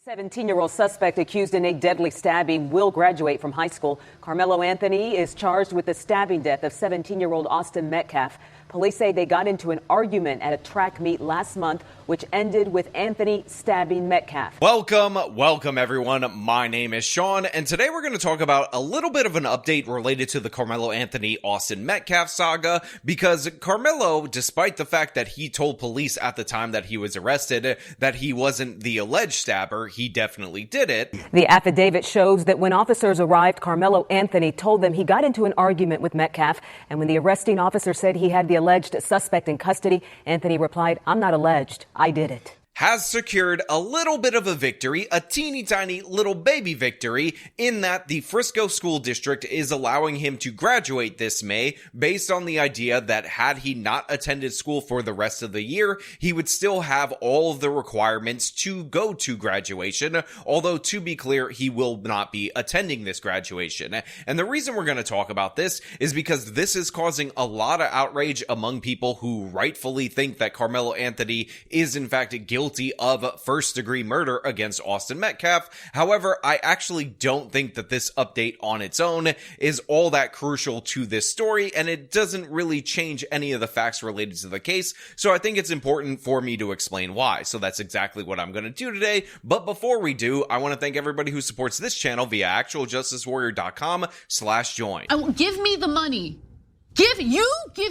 17-year-old suspect accused in a deadly stabbing will graduate from high school. Karmelo Anthony is charged with the stabbing death of 17-year-old Austin Metcalf. Police say they got into an argument at a track meet last month, which ended with Anthony stabbing Metcalf. Welcome everyone. My name is Sean, and today we're going to talk about a little bit of an update related to the Karmelo Anthony Austin Metcalf saga, because Karmelo, despite the fact that he told police at the time that he was arrested that he wasn't the alleged stabber, he definitely did it. The affidavit shows that when officers arrived, Karmelo Anthony told them he got into an argument with Metcalf, and when the arresting officer said he had the alleged suspect in custody, Anthony replied, "I'm not alleged, I did it." Has secured a little bit of a victory, a teeny tiny little baby victory, in that the Frisco School District is allowing him to graduate this May based on the idea that had he not attended school for the rest of the year, he would still have all of the requirements to go to graduation, although to be clear, he will not be attending this graduation. And the reason we're going to talk about this is because this is causing a lot of outrage among people who rightfully think that Karmelo Anthony is in fact guilty of first-degree murder against Austin Metcalf. However, I actually don't think that this update on its own is all that crucial to this story, and it doesn't really change any of the facts related to the case, so I think it's important for me to explain why. So that's exactly what I'm going to do today. But before we do, I want to thank everybody who supports this channel via actualjusticewarrior.com/join. Give me the money. Give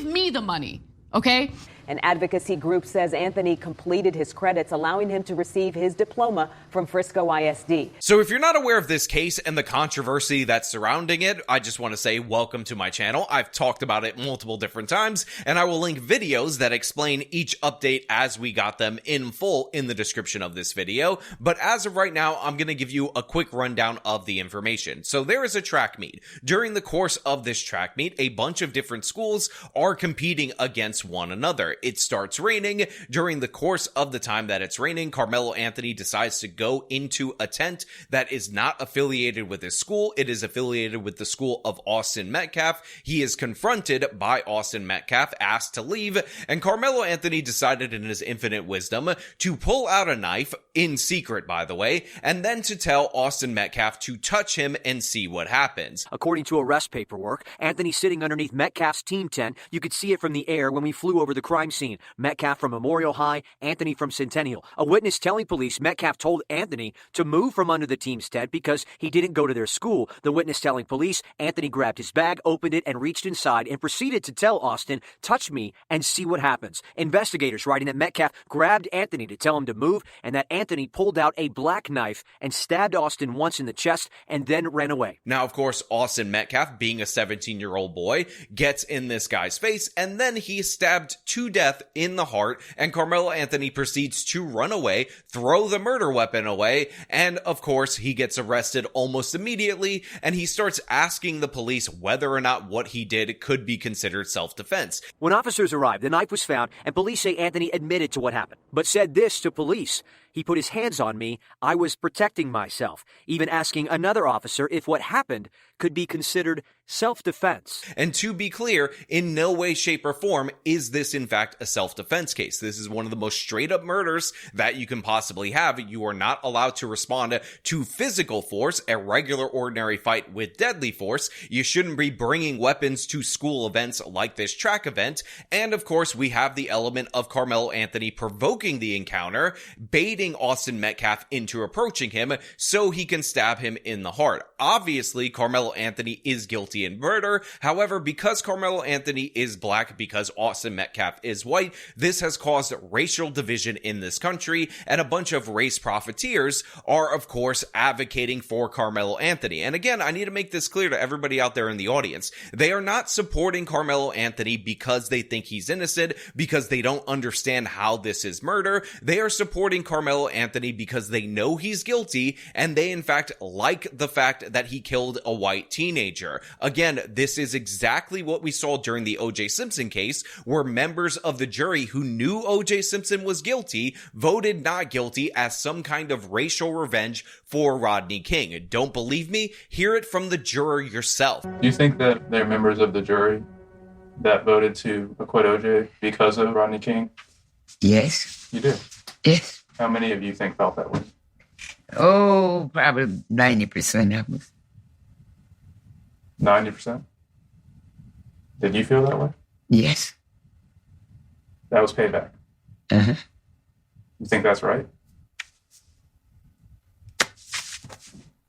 me the money, okay? An advocacy group says Anthony completed his credits, allowing him to receive his diploma from Frisco ISD. So if you're not aware of this case and the controversy that's surrounding it, I just want to say welcome to my channel. I've talked about it multiple different times, and I will link videos that explain each update as we got them in full in the description of this video. But as of right now, I'm going to give you a quick rundown of the information. So there is a track meet. During the course of this track meet, a bunch of different schools are competing against one another. It starts raining. During the course of the time that it's raining, Karmelo Anthony decides to go into a tent that is not affiliated with his school. It is affiliated with the school of Austin Metcalf. He is confronted by Austin Metcalf, asked to leave, and Karmelo Anthony decided in his infinite wisdom to pull out a knife, in secret by the way, and then to tell Austin Metcalf to touch him and see what happens. According to arrest paperwork, Anthony's sitting underneath Metcalf's team tent. You could see it from the air when we flew over the crime scene. Metcalf from Memorial High, Anthony from Centennial. A witness telling police Metcalf told Anthony to move from under the team's tent because he didn't go to their school. The witness telling police Anthony grabbed his bag, opened it, and reached inside and proceeded to tell Austin, "Touch me and see what happens." Investigators writing that Metcalf grabbed Anthony to tell him to move, and that Anthony pulled out a black knife and stabbed Austin once in the chest and then ran away. Now, of course, Austin Metcalf, being a 17-year-old boy, gets in this guy's face, and then he is stabbed to death in the heart, and Karmelo Anthony proceeds to run away, throw the murder weapon away, and of course he gets arrested almost immediately, and he starts asking the police whether or not what he did could be considered self-defense. When officers arrived, the knife was found, and police say Anthony admitted to what happened, but said this to police: "He put his hands on me. I was protecting myself," even asking another officer if what happened could be considered self-defense. And to be clear, in no way, shape, or form is this in fact a self-defense case. This is one of the most straight-up murders that you can possibly have. You are not allowed to respond to physical force, a regular ordinary fight with deadly force. You shouldn't be bringing weapons to school events like this track event. And of course, we have the element of Karmelo Anthony provoking the encounter, baiting Austin Metcalf into approaching him so he can stab him in the heart. Obviously, Karmelo Anthony is guilty in murder. However, because Karmelo Anthony is black, because Austin Metcalf is white, this has caused racial division in this country, and a bunch of race profiteers are, of course, advocating for Karmelo Anthony. And again, I need to make this clear to everybody out there in the audience. They are not supporting Karmelo Anthony because they think he's innocent, because they don't understand how this is murder. They are supporting Karmelo Anthony because they know he's guilty, and they in fact like the fact that he killed a white teenager. Again, this is exactly what we saw during the O.J. Simpson case, where members of the jury who knew O.J. Simpson was guilty voted not guilty as some kind of racial revenge for Rodney King. Don't believe me? Hear it from the juror yourself. Do you think that there are members of the jury that voted to acquit O.J. because of Rodney King? Yes. You do? Yes. How many of you think felt that way? Oh, probably 90% of us. 90%? Did you feel that way? Yes. That was payback. Uh-huh. You think that's right?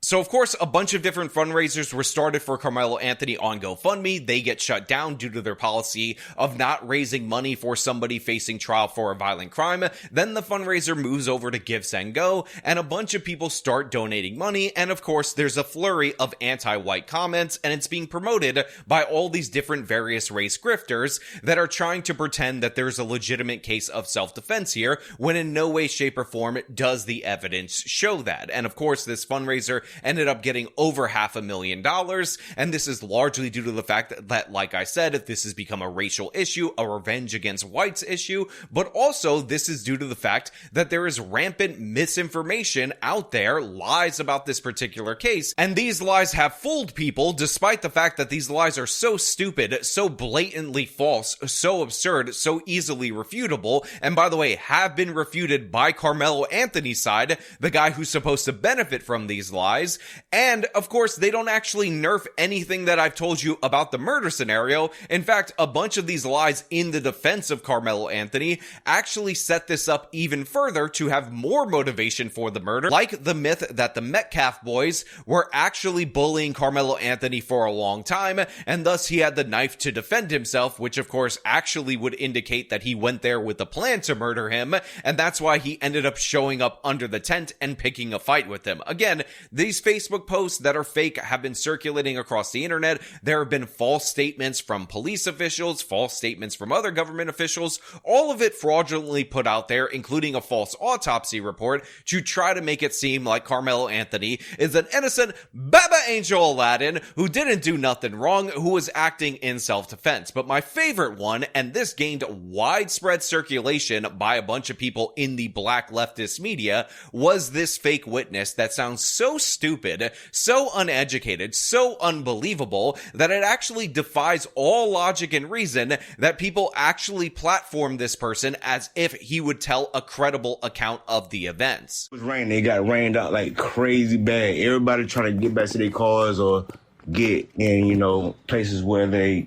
So, of course, a bunch of different fundraisers were started for Karmelo Anthony on GoFundMe. They get shut down due to their policy of not raising money for somebody facing trial for a violent crime. Then the fundraiser moves over to Give, Send, Go, and a bunch of people start donating money. And, of course, there's a flurry of anti-white comments, and it's being promoted by all these different various race grifters that are trying to pretend that there's a legitimate case of self-defense here, when in no way, shape, or form does the evidence show that. And, of course, this fundraiser ended up getting over $500,000, and this is largely due to the fact that, like I said, this has become a racial issue, a revenge against whites issue, but also this is due to the fact that there is rampant misinformation out there, lies about this particular case, and these lies have fooled people despite the fact that these lies are so stupid, so blatantly false, so absurd, so easily refutable, and by the way, have been refuted by Karmelo Anthony's side, the guy who's supposed to benefit from these lies. And, of course, they don't actually nerf anything that I've told you about the murder scenario. In fact, a bunch of these lies in the defense of Karmelo Anthony actually set this up even further to have more motivation for the murder, like the myth that the Metcalf boys were actually bullying Karmelo Anthony for a long time, and thus he had the knife to defend himself, which, of course, actually would indicate that he went there with a plan to murder him, and that's why he ended up showing up under the tent and picking a fight with him. Again, these Facebook posts that are fake have been circulating across the internet. There have been false statements from police officials, false statements from other government officials, all of it fraudulently put out there, including a false autopsy report to try to make it seem like Karmelo Anthony is an innocent Baba Angel Aladdin who didn't do nothing wrong, who was acting in self-defense. But my favorite one, and this gained widespread circulation by a bunch of people in the black leftist media, was this fake witness that sounds so stupid, so uneducated, so unbelievable that it actually defies all logic and reason that people actually platform this person as if he would tell a credible account of the events. It was raining. It got rained out like crazy bad. Everybody trying to get back to their cars or get in, places where they,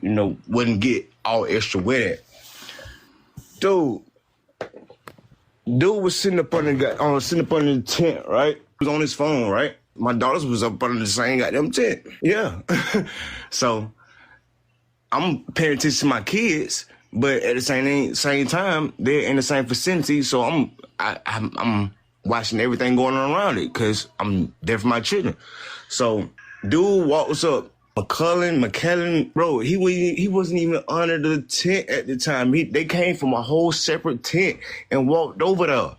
wouldn't get all extra wet. Dude was sitting up under the tent, right? He was on his phone, right? My daughters was up under the same goddamn tent. Yeah. So I'm paying attention to my kids, but at the same time, they're in the same vicinity. So I'm watching everything going on around it because I'm there for my children. So dude walks up, McKellen, bro, he wasn't even under the tent at the time. They came from a whole separate tent and walked over there.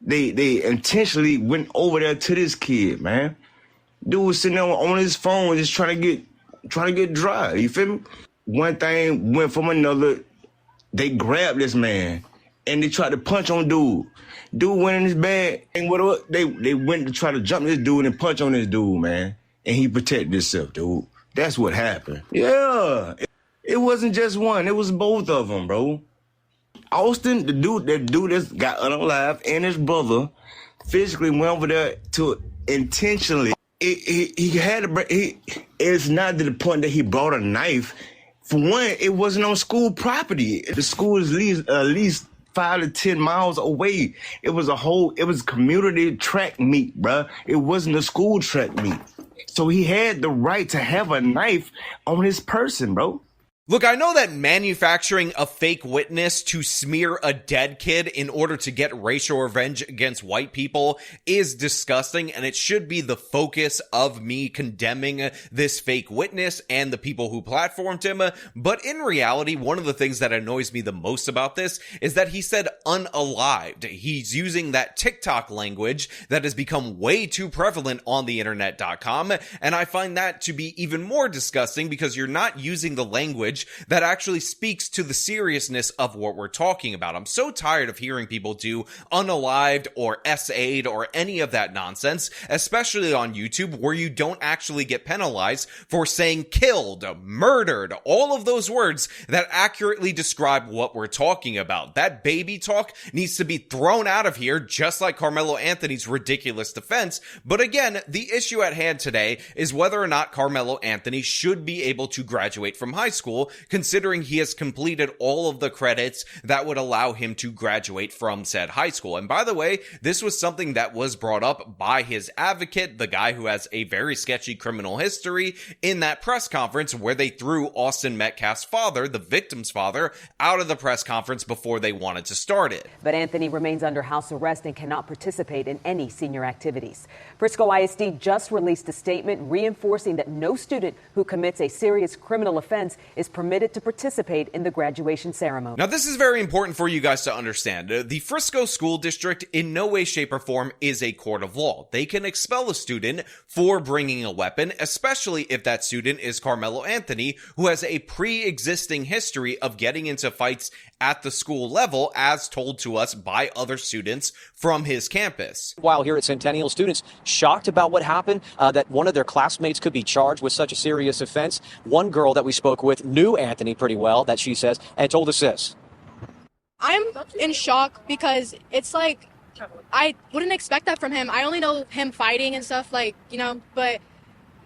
They intentionally went over there to this kid, man. Dude was sitting there on his phone just trying to get dry. You feel me? One thing went from another. They grabbed this man and they tried to punch on dude. Dude went in his bag and whatever. They went to try to jump this dude and punch on this dude, man. And he protected himself, dude. That's what happened. Yeah. It wasn't just one. It was both of them, bro. Austin, that dude that got unalive, and his brother physically went over there to intentionally. It's not to the point that he brought a knife. For one, it wasn't on school property. The school is at least 5 to 10 miles away. It was community track meet, bruh. It wasn't a school track meet. So he had the right to have a knife on his person, bro. Look, I know that manufacturing a fake witness to smear a dead kid in order to get racial revenge against white people is disgusting, and it should be the focus of me condemning this fake witness and the people who platformed him. But in reality, one of the things that annoys me the most about this is that he said unalived. He's using that TikTok language that has become way too prevalent on the internet.com, and I find that to be even more disgusting because you're not using the language language that actually speaks to the seriousness of what we're talking about. I'm so tired of hearing people do unalived or SA'd or any of that nonsense, especially on YouTube, where you don't actually get penalized for saying killed, murdered, all of those words that accurately describe what we're talking about. That baby talk needs to be thrown out of here, just like Karmelo Anthony's ridiculous defense. But again, the issue at hand today is whether or not Karmelo Anthony should be able to graduate from high school, considering he has completed all of the credits that would allow him to graduate from said high school. And by the way, this was something that was brought up by his advocate, the guy who has a very sketchy criminal history, in that press conference where they threw Austin Metcalf's father, the victim's father, out of the press conference before they wanted to start it. But Anthony remains under house arrest and cannot participate in any senior activities. Frisco ISD just released a statement reinforcing that no student who commits a serious criminal offense is permitted to participate in the graduation ceremony. Now, this is very important for you guys to understand. The Frisco School District in no way, shape, or form is a court of law. They can expel a student for bringing a weapon, especially if that student is Karmelo Anthony, who has a pre-existing history of getting into fights at the school level, as told to us by other students from his campus. While here at Centennial, students shocked about what happened, that one of their classmates could be charged with such a serious offense. One girl that we spoke with knew Anthony pretty well, that she says, and told us this. I'm in shock because it's like, I wouldn't expect that from him. I only know him fighting and stuff, like, you know, but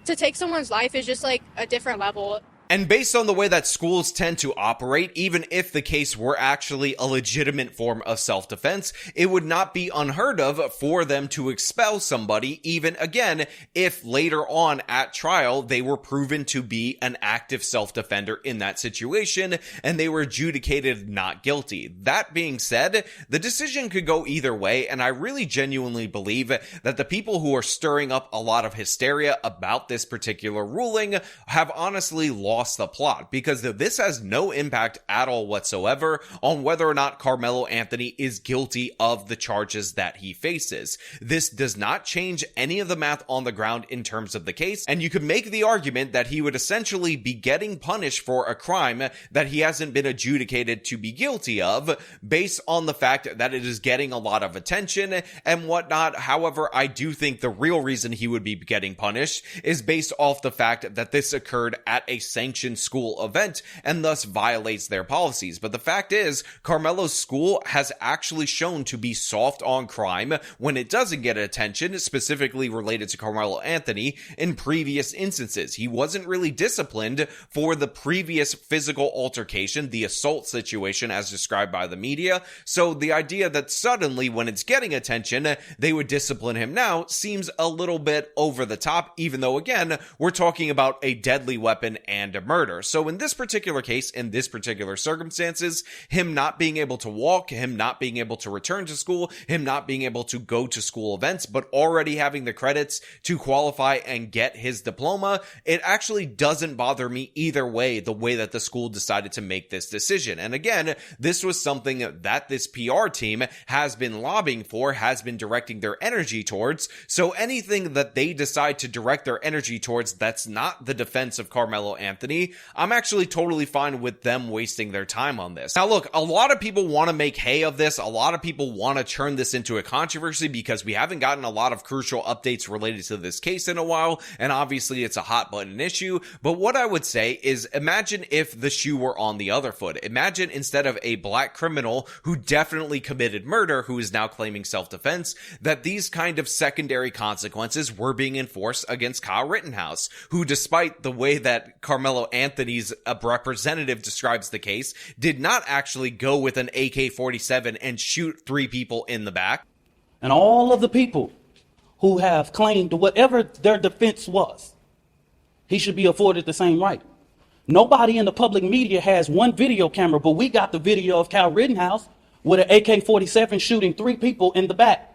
to take someone's life is just like a different level. And based on the way that schools tend to operate, even if the case were actually a legitimate form of self-defense, it would not be unheard of for them to expel somebody, even again, if later on at trial they were proven to be an active self-defender in that situation and they were adjudicated not guilty. That being said, the decision could go either way, and I really genuinely believe that the people who are stirring up a lot of hysteria about this particular ruling have honestly lost the plot, because this has no impact at all whatsoever on whether or not Karmelo Anthony is guilty of the charges that he faces. This does not change any of the math on the ground in terms of the case, and you could make the argument that he would essentially be getting punished for a crime that he hasn't been adjudicated to be guilty of, based on the fact that it is getting a lot of attention and whatnot. However, I do think the real reason he would be getting punished is based off the fact that this occurred at a sanctioned school event and thus violates their policies. But the fact is, Karmelo's school has actually shown to be soft on crime when it doesn't get attention, specifically related to Karmelo Anthony in previous instances. He wasn't really disciplined for the previous physical altercation, the assault situation as described by the media. So the idea that suddenly when it's getting attention, they would discipline him now seems a little bit over the top, even though again, we're talking about a deadly weapon and a murder. So in this particular case, in this particular circumstances, him not being able to walk, him not being able to return to school, him not being able to go to school events, but already having the credits to qualify and get his diploma, it actually doesn't bother me either way, the way that the school decided to make this decision. And again, this was something that this PR team has been lobbying for, has been directing their energy towards. So anything that they decide to direct their energy towards that's not the defense of Karmelo Anthony, I'm actually totally fine with them wasting their time on this. Now look, a lot of people want to make hay of this. A lot of people want to turn this into a controversy because we haven't gotten a lot of crucial updates related to this case in a while, and obviously it's a hot button issue. But what I would say is, imagine if the shoe were on the other foot. Imagine instead of a black criminal who definitely committed murder, who is now claiming self-defense, that these kind of secondary consequences were being enforced against Kyle Rittenhouse, who, despite the way that Karmelo Anthony's representative describes the case, did not actually go with an AK-47 and shoot 3 people in the back. And all of the people who have claimed whatever their defense was, he should be afforded the same right. Nobody in the public media has one video camera, but we got the video of Kyle Rittenhouse with an AK-47 shooting 3 people in the back.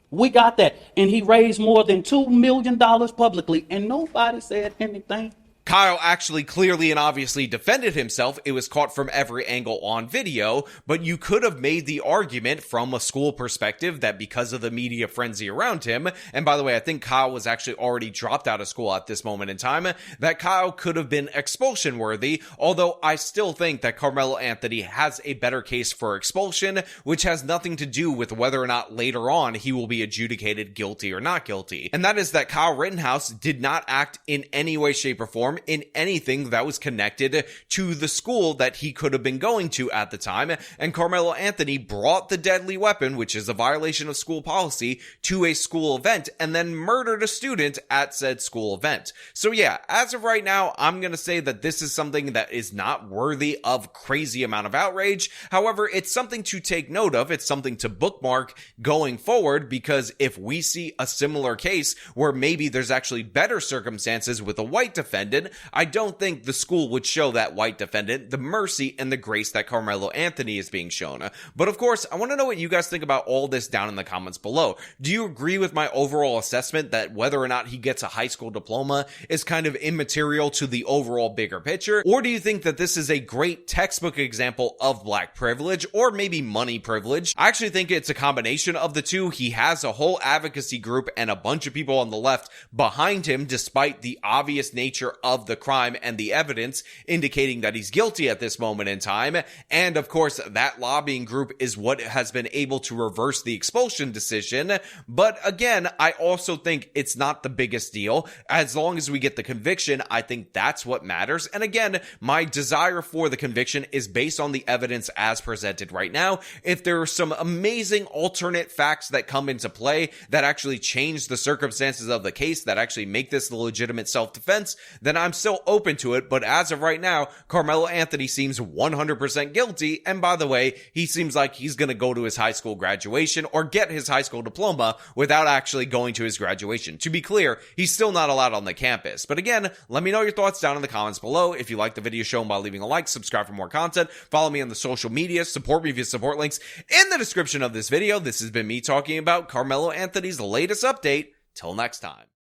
We got that. And he raised more than $2 million publicly, and nobody said anything. Kyle actually clearly and obviously defended himself. It was caught from every angle on video, but you could have made the argument from a school perspective that because of the media frenzy around him, and by the way, I think Kyle was actually already dropped out of school at this moment in time, that Kyle could have been expulsion worthy, although I still think that Karmelo Anthony has a better case for expulsion, which has nothing to do with whether or not later on he will be adjudicated guilty or not guilty. And that is that Kyle Rittenhouse did not act in any way, shape, or form in anything that was connected to the school that he could have been going to at the time, and Karmelo Anthony brought the deadly weapon, which is a violation of school policy, to a school event and then murdered a student at said school event. So yeah, as of right now, I'm gonna say that this is something that is not worthy of crazy amount of outrage. However, it's something to take note of. It's something to bookmark going forward, because if we see a similar case where maybe there's actually better circumstances with a white defendant, I don't think the school would show that white defendant the mercy and the grace that Karmelo Anthony is being shown. But of course, I want to know what you guys think about all this down in the comments below. Do you agree with my overall assessment that whether or not he gets a high school diploma is kind of immaterial to the overall bigger picture? Or do you think that this is a great textbook example of black privilege, or maybe money privilege? I actually think it's a combination of the two. He has a whole advocacy group and a bunch of people on the left behind him, despite the obvious nature of the crime and the evidence indicating that he's guilty at this moment in time. And of course, that lobbying group is what has been able to reverse the expulsion decision. But again, I also think it's not the biggest deal. As long as we get the conviction, I think that's what matters. And again, my desire for the conviction is based on the evidence as presented right now. If there are some amazing alternate facts that come into play that actually change the circumstances of the case, that actually make this the legitimate self-defense, then I'm still open to it. But as of right now, Karmelo Anthony seems 100% guilty. And by the way, he seems like he's going to go to his high school graduation or get his high school diploma without actually going to his graduation. To be clear, he's still not allowed on the campus. But again, let me know your thoughts down in the comments below. If you like the video, show them by leaving a like, subscribe for more content, follow me on the social media, support me via support links in the description of this video. This has been me talking about Karmelo Anthony's latest update. Till next time.